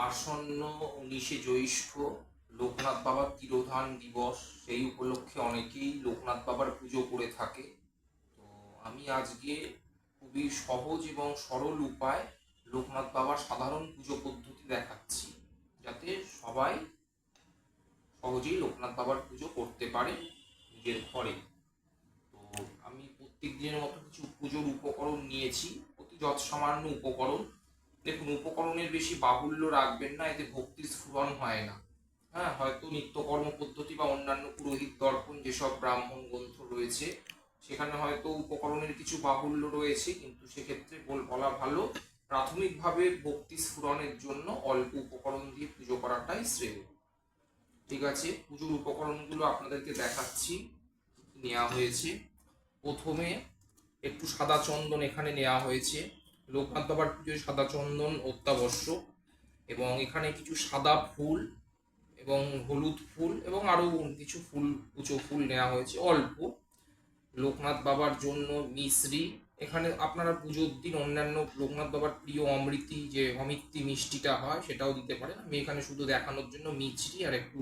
আসন্ন 19শে জ্যৈষ্ঠ লোকনাথ বাবার তিরোধান দিবস, সেই উপলক্ষে অনেকেই লোকনাথ বাবার পুজো করে থাকে। তো আমি আজকে খুবই সহজ এবং সরল উপায় লোকনাথ বাবার সাধারণ পুজো পদ্ধতি দেখাচ্ছি, যাতে সবাই সহজেই লোকনাথ বাবার পুজো করতে পারে নিজের ঘরে। তো আমি প্রত্যেক দিনের মতো কিছু পুজোর উপকরণ নিয়েছি, অতি যৎসামান্য উপকরণ। দেখুন, উপকরণের বেশি বাহুল্য রাখবেন না, এতে ভক্তির স্ফুরণ হয় না। হ্যাঁ, হয়তো নিত্যকর্ম পদ্ধতি বা অন্যান্য পুরোহিত দর্পণ যেসব ব্রাহ্মণ গ্রন্থ রয়েছে, সেখানে হয়তো উপকরণের কিছু বাহুল্য রয়েছে, কিন্তু সেক্ষেত্রে বলা ভালো প্রাথমিকভাবে ভক্তি স্ফুরণের জন্য অল্প উপকরণ দিয়ে পুজো করাটাই শ্রেয়। ঠিক আছে, পুজোর উপকরণগুলো আপনাদেরকে দেখাচ্ছি নেওয়া হয়েছে। প্রথমে একটু সাদা চন্দন এখানে নেওয়া হয়েছে। লোকনাথ বাবার পুজোয় সাদা চন্দন অত্যাবশ্যক। এবং এখানে কিছু সাদা ফুল এবং হলুদ ফুল এবং আরো কিছু ফুল, কুচো ফুল নেওয়া হয়েছে অল্প। লোকনাথ বাবার জন্য মিশ্রি, এখানে আপনারা পুজোর দিন অন্যান্য লোকনাথ বাবার প্রিয় অমৃতি, যে অমিত্তি মিষ্টিটা হয়, সেটাও দিতে পারেন। আমি এখানে শুধু দেখানোর জন্য মিছরি আর একটু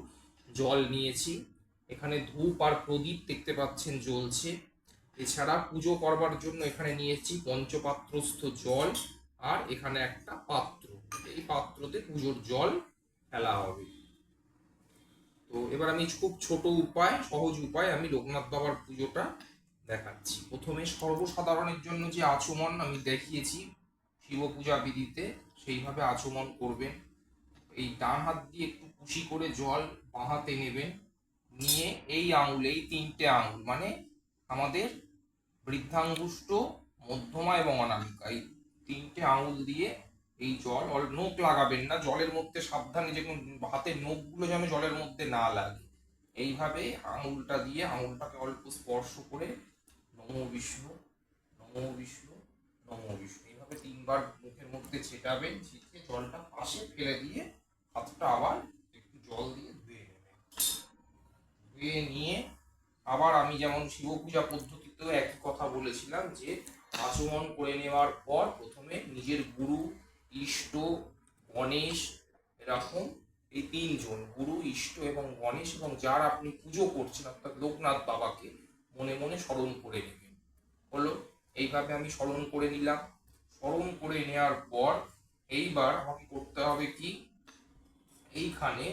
জল নিয়েছি। এখানে ধূপ আর প্রদীপ দেখতে পাচ্ছেন জ্বলছে। এছাড়া পুজো করবার জন্য এখানে নিয়েছি পঞ্চপাত্রস্থ জল, আর এখানে একটা পাত্র। এই পাত্রতে পুজোর জল ফেলা হবে। তো এবার আমি খুব ছোট উপায়, সহজ উপায় আমি লোকনাথ বাবার পুজোটা দেখাচ্ছি। প্রথমে সর্বসাধারণের জন্য যে আচমন আমি দেখিয়েছি শিব পূজা বিধিতে, সেইভাবে আচমন করবেন। এই ডান হাত দিয়ে একটু কুশি করে জল বাঁ হাতে নেবেন, নিয়ে এই আঙুল, এই তিনটে আঙুল মানে আমাদের বৃদ্ধাঙ্গুষ্ঠ, মধ্যমা এবং অনামিকা, এই তিনটে আঙুল দিয়ে এই জল, নখ লাগাবেন না জলের মধ্যে, সাবধানে, যে হাতের নখগুলো যেন জলের মধ্যে না লাগে। এইভাবে আঙুলটা দিয়ে আঙুলটাকে অল্প স্পর্শ করে নমো বিষ্ণু, নমো বিষ্ণু, নমো বিষ্ণু এইভাবে তিনবার মুখের মধ্যে ছেটাবেন। ছিটিয়ে জলটা পাশে ফেলে দিয়ে হাতটা আবার একটু জল দিয়ে ধুয়ে নেবেন। ধুয়ে নিয়ে আবার আমি যেমন শিব পূজা পদ্ধতিতেও একই কথা বলেছিলাম, যে আচমন করে নেওয়ার পর প্রথমে নিজের গুরু, ইষ্ট, গণেশ, এরকম এই তিনজন, গুরু, ইষ্ট এবং গণেশ, এবং যার আপনি পুজো করছেন অর্থাৎ লোকনাথ বাবাকে মনে মনে স্মরণ করে নেবেন। হলো, এইভাবে আমি স্মরণ করে নিলাম। স্মরণ করে নেওয়ার পর এইবার আমাকে করতে হবে কি, এইখানে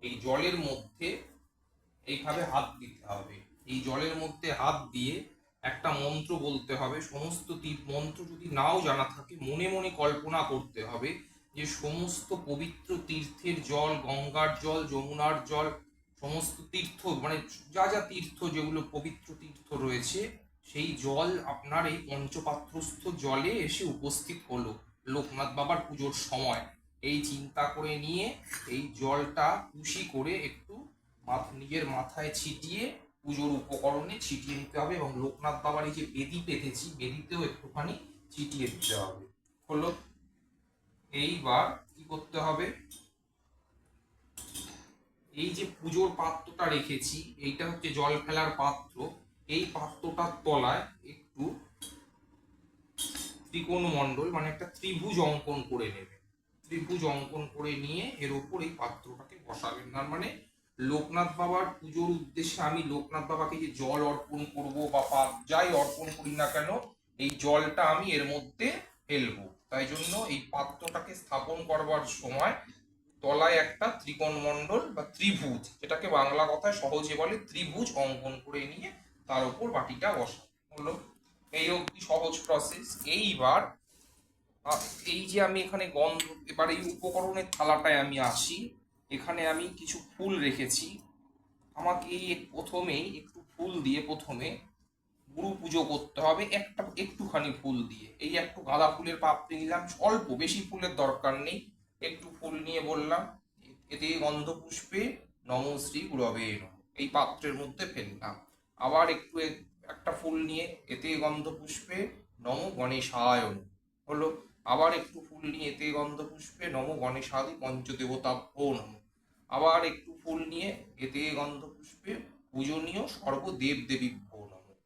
এই জলের মধ্যে এইভাবে হাত দিতে হবে। এই জলের মধ্যে হাত দিয়ে একটা মন্ত্র বলতে হবে। সমস্ত মন্ত্র যদি নাও জানা থাকে, মনে মনে কল্পনা করতে হবে যে সমস্ত পবিত্র তীর্থের জল, গঙ্গার জল, যমুনার জল, সমস্ত তীর্থ মানে যা যা তীর্থ, যেগুলো পবিত্র তীর্থ রয়েছে, সেই জল আপনার এই পঞ্চপাত্রস্থ জলে এসে উপস্থিত হলো লোকনাথ বাবার পুজোর সময়। এই চিন্তা করে নিয়ে এই জলটা কুশি করে একটু নিজের মাথায় ছিটিয়ে পুজোর উপকরণে ছিটিয়ে নিতে হবে, এবং লোকনাথ বাবার এই যে বেদি পেতেছি, বেদিতেও একটুখানি ছিটিয়ে দিতে হবে। হলো, এইবার কি করতে হবে, এই যে পুজোর পাত্রটা রেখেছি, এইটা হচ্ছে জল ফেলার পাত্র। এই পাত্রটার তলায় একটু ত্রিকোণ মণ্ডল মানে একটা ত্রিভুজ অঙ্কন করে নেবে। ত্রিভুজ অঙ্কন করে নিয়ে এর উপর এই পাত্রটাকে বসাবেন। তার মানে লোকনাথ বাবার পুজোর উদ্দেশ্যে আমি লোকনাথ বাবাকে যে জল অর্পণ করব বা যাই অর্পণ করি না কেন, এই জলটা আমি এর মধ্যে ফেলবো। তাই জন্য এই পাত্রটাকে স্থাপন করবার সময় তলায় একটা ত্রিকোণ মণ্ডল বা ত্রিভুজ, যেটাকে বাংলা কথায় সহজে বলে ত্রিভুজ, অঙ্কন করে নিয়ে তার উপর বাটিটা বসা হলো। এই অবধি সহজ প্রসেস। এইবার এই যে আমি এখানে গন্ধ, এবার এই উপকরণের থালাটায় আমি আসি। এখানে আমি কিছু ফুল রেখেছি। আমাকে এই প্রথমেই একটু ফুল দিয়ে প্রথমে গুরু পুজো করতে হবে, একটুখানি ফুল দিয়ে। এই একটু গাঁদা ফুলের পাপড়ি নিলাম, অল্প, বেশি ফুলের দরকার নেই। একটু ফুল নিয়ে বললাম এতে গন্ধ পুষ্পে নম শ্রী গুরবে নমঃ, এই পাত্রের মধ্যে ফেললাম। আবার একটু একটা ফুল নিয়ে এতে গন্ধ পুষ্পে নম গণেশায় নমঃ, হলো। আবার একটু ফুল নিয়ে এতে গন্ধ পুষ্পে নম গণেশাদি পঞ্চদেবতাভ্যো নমঃ। আবার একটু ফুল নিয়ে এতে গন্ধ পুষ্পে পূজনীয় সর্বদেব দেবীভ্যো নমঃ।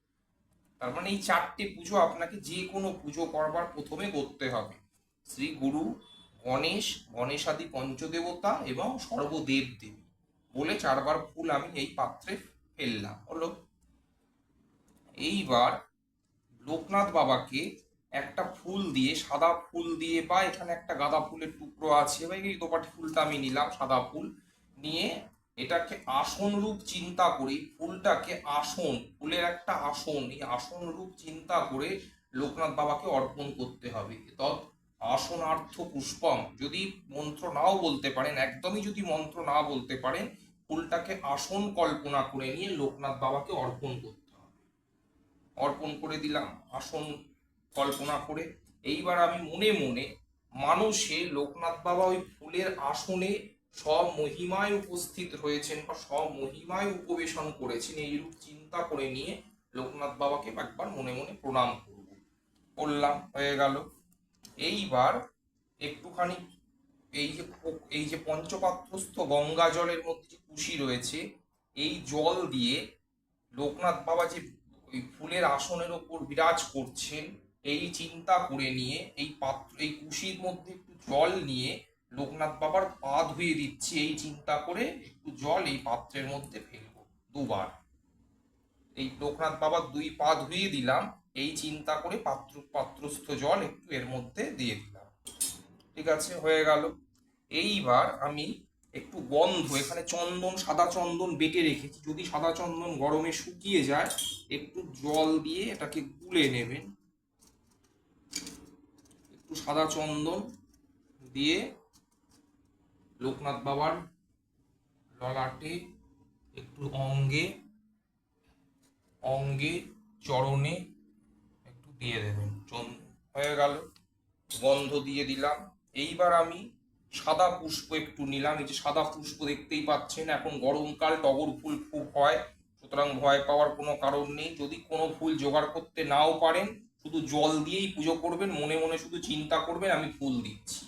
তার মানে এই চারটে পুজো আপনাকে যে কোনো পুজো করবার প্রথমে করতে হবে। শ্রী গুরু গণেশ, গণেশাদি পঞ্চদেবতা এবং সর্বদেব দেবী বলে 4বার ফুল আমি এই পাত্রে ফেললাম। হলো। এইবার লোকনাথ বাবাকে একটা ফুল দিয়ে, সাদা ফুল দিয়ে, বা এখানে একটা গাঁদা ফুলের টুকরো আছে, বা এই দোপাটি ফুলটা আমি নিলাম, সাদা ফুল নিয়ে এটাকে আসন রূপ চিন্তা করি, ফুলটাকে আসন, ফুলের একটা আসন, এই আসন রূপ চিন্তা করে লোকনাথ বাবাকে অর্পণ করতে হবে। তৎ আসনার্থ পুষ্পম, যদি মন্ত্র নাও বলতে পারেন, একদমই যদি মন্ত্র না বলতে পারেন, ফুলটাকে আসন কল্পনা করে নিয়ে লোকনাথ বাবাকে অর্পণ করতে হবে। অর্পণ করে দিলাম আসন কল্পনা করে। এইবার আমি মনে মনে মানুষে লোকনাথ বাবা ওই ফুলের আসনে সব মহিমায় উপস্থিত রয়েছেন বা সব মহিমায় উপবেশন করেছেন, এইরূপ চিন্তা করে নিয়ে লোকনাথ বাবাকে একবার মনে মনে প্রণাম করব। করলাম, হয়ে গেল। এইবার একটুখানি এই যে পঞ্চপাত্রস্থ গঙ্গা জলের মধ্যে যে কুশি রয়েছে, এই জল দিয়ে লোকনাথ বাবা যে ওই ফুলের আসনের ওপর বিরাজ করছেন, এই চিন্তা করে নিয়ে এই পাত্র, এই কুশির মধ্যে একটু জল নিয়ে লোকনাথ বাবার পা ধুয়ে দিচ্ছি, এই চিন্তা করে একটু জল এই পাত্রের মধ্যে ফেলবো 2বার। এই লোকনাথ বাবার 2 পা ধুয়ে দিলাম, এই চিন্তা করে পাত্রস্থ জল একটু এর মধ্যে দিয়ে দিলাম। ঠিক আছে, হয়ে গেল। এইবার আমি একটু গন্ধ, এখানে চন্দন, সাদা চন্দন বেটে রেখেছি, যদি সাদা চন্দন গরমে শুকিয়ে যায় একটু জল দিয়ে এটাকে গুলে নেবেন। একটু সাদা চন্দন দিয়ে লোকনাথ বাবার ললাটে, একটু অঙ্গে অঙ্গে চরণে একটু দিয়ে দেবেন চন্দন। হয়ে গেল, গন্ধ দিয়ে দিলাম। এইবার আমি সাদা পুষ্প একটু নিলাম, এই যে সাদা পুষ্প দেখতেই পাচ্ছেন, এখন গরমকাল টগর ফুল খুব হয়, সুতরাং ভয় পাওয়ার কোনো কারণ নেই। যদি কোনো ফুল জোগাড় করতে নাও পারেন, শুধু জল দিয়েই পুজো করবেন, মনে মনে শুধু চিন্তা করবেন আমি ফুল দিচ্ছি।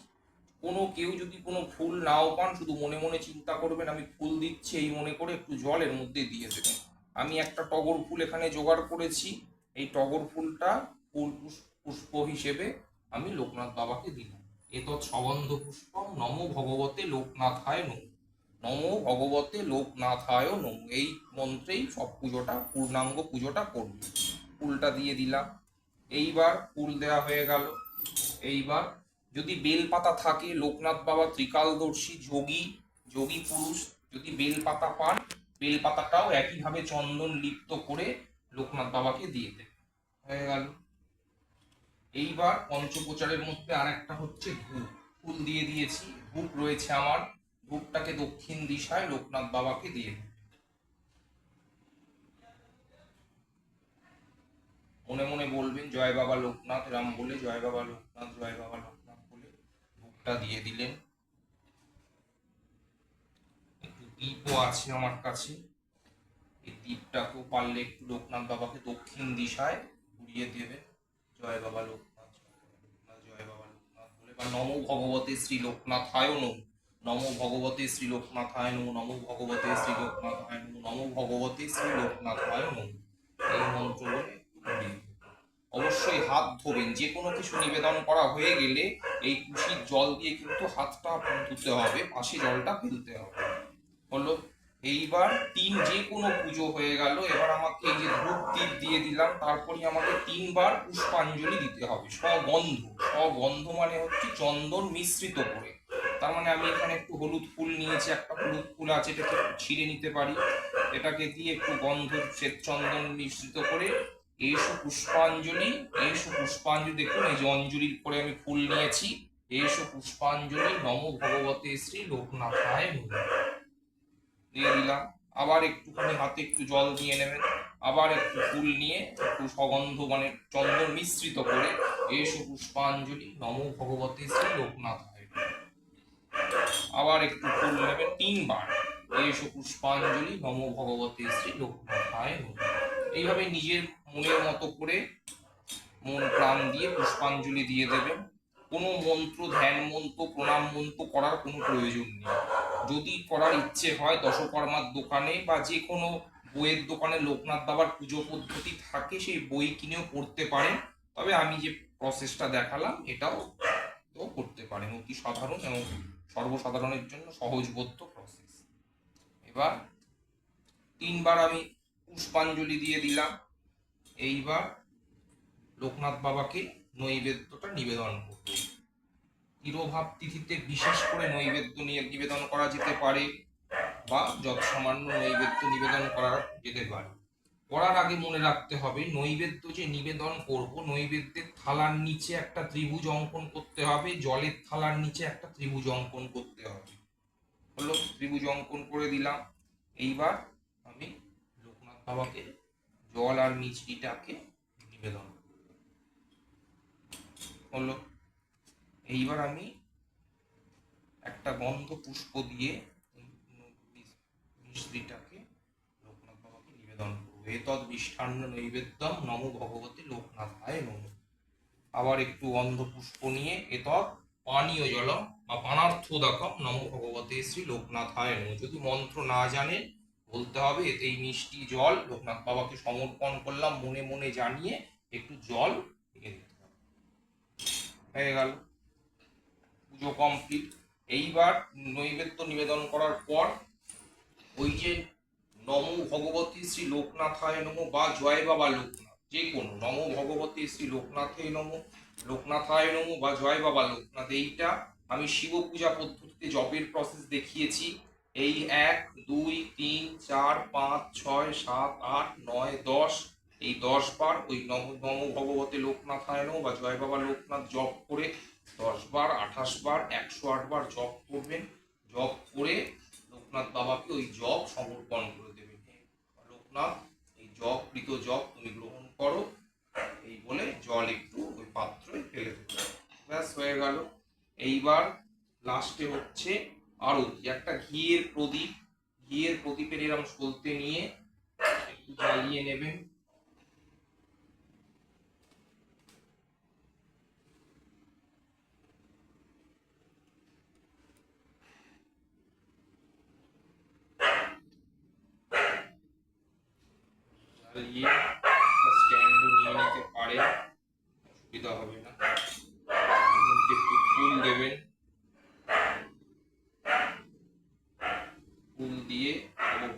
কেউ যদি কোনো ফুল নাও পান, শুধু মনে মনে চিন্তা করবেন আমি ফুল দিচ্ছি, এই মনে করে একটু জল এর মধ্যে দিয়ে দেবেন। আমি একটা টগর ফুল এখানে জোগাড় করেছি, এই টগর ফুলটা ফুল পুষ্প হিসেবে আমি লোকনাথ বাবাকে দিলাম। এতৎ সগন্ধ পুষ্পম নমো ভগবতে লোকনাথায় নমঃ। নমো ভগবতে লোকনাথায় নমঃ, এই মন্ত্রেই সব পুজোটা, পূর্ণাঙ্গ পুজোটা করবে। ফুলটা দিয়ে দিলাম। এইবার ফুল দেওয়া হয়ে গেল। এইবার যদি বেলপাতা থাকে, লোকনাথ বাবা ত্রিকালদর্শী যোগী, যোগী পুরুষ, যদি বেলপাতা পান, বেলপাতাটাও একইভাবে চন্দন লিপ্ত করে লোকনাথ বাবাকে দিয়ে দেবে। হয়ে গেল। এইবার পঞ্চপ্রচারের মধ্যে আর একটা হচ্ছে ধূপ। ফুল দিয়ে দিয়েছি, ধূপ রয়েছে আমার, ধূপটাকে দক্ষিণ দিশায় লোকনাথ বাবাকে দিয়ে দেবে। মনে মনে বলবেন জয় বাবা লোকনাথ, রাম বলে জয় বাবা লোকনাথ, জয় বাবা লোকনাথ বলে ধূপটা দিয়ে দিলেন। একটু দীপও আছে আমার কাছে, এই দীপটাকেও পারলে একটু লোকনাথ বাবাকে দক্ষিণ দিশায় ঘুরিয়ে দেবেন। জয় বাবা লোকনাথ, জয় বাবা লোকনাথ বলে, বা নমো ভগবতে শ্রী লোকনাথায় নমঃ, নমো ভগবতে শ্রী লোকনাথায় নমঃ, নমো ভগবতে শ্রী লোকনাথায় নমঃ, নমো ভগবতে শ্রী লোকনাথায় নমঃ, এই মন্ত্র বলে ঘুরিয়ে। অবশ্যই হাত ধোবেন, যে কোনো কিছু নিবেদন করা হয়ে গেলে এই কুশির জল দিয়ে কিন্তু হাতটা ধুতে হবে, পাশে জলটা ফেলতে হবে। হলো। এইবার যে কোনো পুজো হয়ে গেল। এবার আমাকে এই যে ধূপ দীপ দিয়ে দিলাম, তারপরে আমাকে 3বার পুষ্পাঞ্জলি দিতে হবে স্বগন্ধ। স্বগন্ধ মানে হচ্ছে চন্দন মিশ্রিত করে, তার মানে আমি এখানে একটু হলুদ ফুল নিয়েছি, একটা হলুদ ফুল আছে, এটাকে ছিঁড়ে নিতে পারি, এটাকে দিয়ে একটু গন্ধ শ্বেত চন্দন মিশ্রিত করে এসো পুষ্পাঞ্জলি, এসো পুষ্পাঞ্জলি, দেখুন এই যে অঞ্জলির করে আমি ফুল নিয়েছি, এসো পুষ্পাঞ্জলি নমো ভগবতে শ্রী লোকনাথায় নমঃ দিয়ে দিলাম। আবার একটুখানি হাতে একটু জল নিয়ে নেবেন, আবার একটু ফুল নিয়ে একটু সগন্ধ মানে চন্দন মিশ্রিত করে এসো পুষ্পাঞ্জলি নমো ভগবতে শ্রী লোকনাথায়, আবার একটু ফুল নেবেন 3বার, এসো পুষ্পাঞ্জলি নমো ভগবতে শ্রী লোকনাথায় নমঃ। এইভাবে নিজের মনের মতো করে মন প্রাণ দিয়ে পুষ্পাঞ্জলি দিয়ে দেবেন। কোনো মন্ত্র, ধ্যান মন্ত্র, প্রণাম মন্ত্র করার কোনো প্রয়োজন নেই। যদি করার ইচ্ছে হয় দশকর্মার দোকানে বা যে কোনো বইয়ের দোকানে লোকনাথ বাবার পুজো পদ্ধতি থাকে, সেই বই কিনেও পড়তে পারেন। তবে আমি যে প্রসেসটা দেখালাম এটাও তো করতে পারেন। অতি সাধারণ এবং সর্বসাধারণের জন্য সহজবোধ্য প্রসেস। এবার 3বার আমি পুষ্পাঞ্জলি দিয়ে দিলাম। এইবার লোকনাথ বাবাকে নৈবেদ্যটা নিবেদন করব। তিরোভাব তিথিতে বিশেষ করে নৈবেদ্য নিবেদন করা যেতে পারে বা যৎসামান্য নৈবেদ্য নিবেদন করা যেতে পারে। করার আগে মনে রাখতে হবে, নৈবেদ্য যে নিবেদন করব, নৈবেদ্যের থালার নিচে একটা ত্রিভুজ অঙ্কন করতে হবে, জলের থালার নিচে একটা ত্রিভুজ অঙ্কন করতে হবে। হলো, ত্রিভুজ অঙ্কন করে দিলাম। এইবার আমি লোকনাথ বাবাকে জল আর মিষ্টিটাকে নিবেদন হলো। এইবার আমি একটা গন্ধ পুষ্প দিয়ে মিষ্টিটাকে লোকনাথ বাবাকে নিবেদন করবো। এতদ মিষ্টান্ন নৈবেদ্যম নমো ভগবতী লোকনাথায় নমঃ। আবার একটু গন্ধ পুষ্প নিয়ে এতদ পানীয় জলম বা পানার্থোদকম নমো ভগবতে শ্রী লোকনাথায় নমঃ। যদি মন্ত্র না জানেন বলতে হবে, এই মিষ্টি জল লোকনাথ বাবাকে সমর্পণ করলাম মনে মনে জানিয়ে একটু জল দিয়ে দিতে হবে। হয়ে গেল, পুজো কমপ্লিট। এইবার নৈবেদ্য নিবেদন করার পর ওই যে নমো ভগবতী শ্রী লোকনাথায় নমঃ বা জয় বাবা লোকনাথ, যে কোনো নমো ভগবতী শ্রী লোকনাথে নমঃ, লোকনাথায় নমঃ বা জয় বাবা লোকনাথ, এইটা আমি শিব পূজা পদ্ধতিতে জপের প্রসেস দেখিয়েছি। এই 1 2 3 4 5 6 7 8 9 10, এই 10 বার ওই নমো ভগবতে লোকনাথায় নমঃ বা জয় বাবা লোকনাথ জপ করে 10 বার 28 বার 108 বার জপ করবেন। জপ করে লোকনাথ বাবাকে ওই জপ সমর্পণ করে দেবেন। লোকনাথ, এই জপ কৃত জপ তুমি গ্রহণ করো, এই বলে জল একটু ওই পাত্রে ফেলে দেবে। ব্যাস হয়ে গেল। এইবার লাস্টে হচ্ছে আরতি। একটা ঘিয়ের প্রদীপের এরম সলতে নিয়ে একটু জ্বালিয়ে নেবেন। জ্বালিয়ে স্ট্যান্ডও নিয়ে নিতে পারেন, অসুবিধা হবে না। একটু ফুল দেবেন, ফুল দিয়ে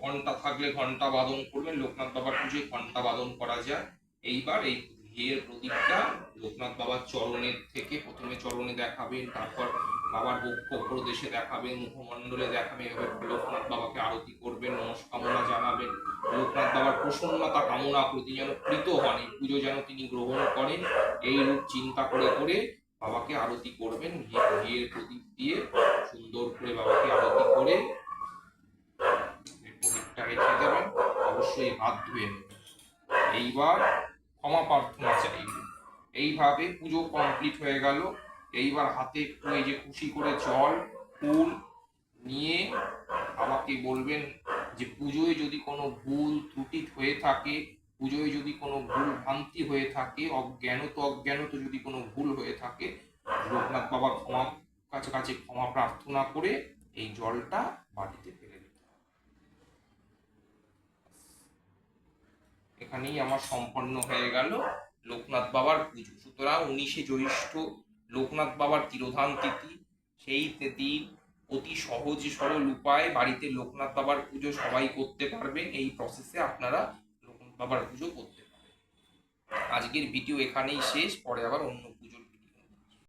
ঘন্টা থাকলে ঘন্টা বাদন করবেন। লোকনাথ বাবার পুজোয় ঘন্টা বাদন করা যায়। এইবার এই ঘিয়ের প্রদীপটা লোকনাথ বাবার চরণের থেকে প্রথমে চরণে দেখাবেন, তারপর বাবার বক্ষ প্রদেশে দেখাবেন, মুখমণ্ডলে দেখাবেন। এভাবে লোকনাথ বাবাকে আরতি করবেন, নমস্কামনা জানাবেন। লোকনাথ বাবার প্রসন্নতা কামনা করে তিনি যেন প্রীত হন, এই পুজো যেন তিনি গ্রহণ করেন, এই রূপ চিন্তা করে করে বাবাকে আরতি করবেন। ঘিয়ের প্রদীপ দিয়ে সুন্দর করে বাবাকে আরতি করে প্রদীপটা রেখে দেবেন। অবশ্যই হাত ধুয়ে নেবেন। এইবার ক্ষমা প্রার্থনা চাইবেন। এইভাবে পুজো কমপ্লিট হয়ে গেল। এইবার হাতে একটু এই যে খুশি করে জল ফুল নিয়ে আমাকে বলবেন যে পুজোয় যদি কোনো ভুল ত্রুটি হয়ে থাকে, পুজোয় যদি কোনো ভুল ভ্রান্তি হয়ে থাকে, অজ্ঞানত যদি কোনো ভুল হয়ে থাকে, লোকনাথ বাবার কাছে ক্ষমা প্রার্থনা করে এই জলটা বাড়িতে ফেলে দিতে হবে। এখানেই আমার সম্পন্ন হয়ে গেল লোকনাথ বাবার পুজো। সুতরাং 19শে জ্যৈষ্ঠ লোকনাথ বাবার তিরোধান তিথি, সেই দিন অতি সহজ সরল উপায়ে বাড়িতে লোকনাথ বাবার পুজো সবাই করতে পারবেন। এই প্রসেসে আপনারা লোকনাথ বাবার পুজো করতে পারবেন। আজকের ভিডিও এখানেই শেষ, পরে আবার অন্য